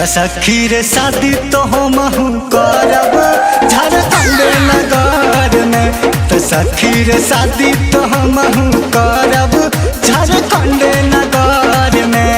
सखी रे शादी तो हमहू करब झारखंड नगर में। तो सखी रे शादी तो हमहू करब झारखंड नगर में।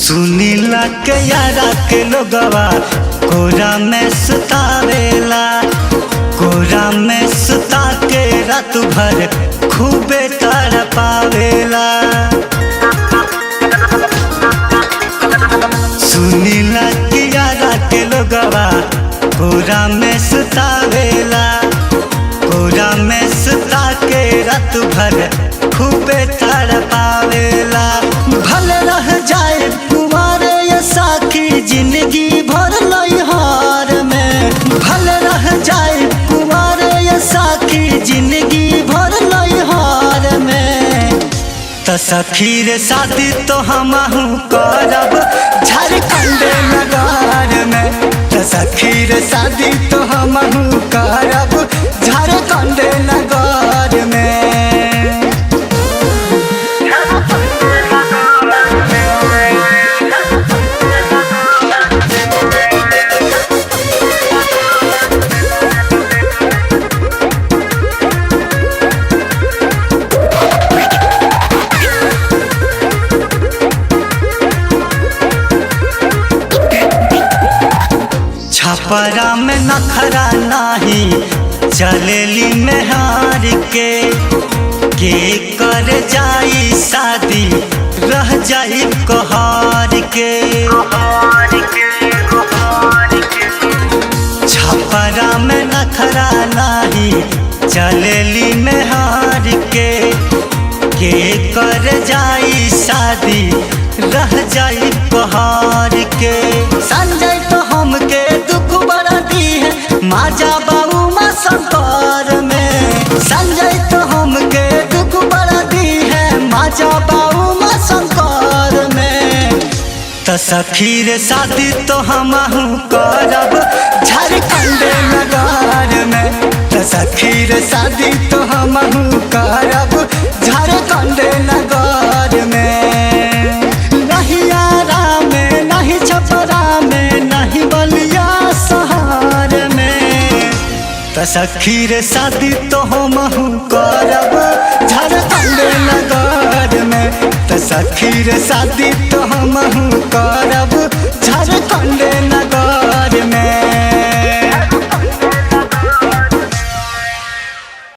सुनीला के यारा के लोगवा कोरा में सुतावेला, कोरा में सुता के रात भर खूबे तड़पावेला। सुनीला के यारा के लोगवा कोरा में सुतावेला, कोरा में सुता के रात भर खूबे तड़पावेला। भले रह जाए कुमारे ये साखी जिंदगी भर लइहार में, भले रह जाए कुमारे ये साखी जिंदगी भर लइहार में। तो सखी रे शादी तो हमहू करब झारखंड नगर में। तो सखी रे शादी तो हमहू करब झारखंड नगर में। छपरा में नखरा नाही चलेली मेहार के कर जाई शादी रह जाई कोहार के। छपरा में नखरा नाही चलेली मेहार के कर जाई शादी रह जाई कोहार के। संजय तो हमके दुख बड़ा दी है माजा बाबू माँ संकर में। संजय तो हमके दुख बड़ा दी है माजा बाबू माँ संकर में। तो सखी रे शादी तो हमहू करब झारखंड नगर में। तो सखी रे शादी तो हमहू करब झारखंड नगर में। नहीं यारा में नहीं छपरा में नहीं बलिया शहर में। तो सखी रे शादी तो हमहू करब झारखंड नगर में। तो सखी रे शादी तो हमहू करब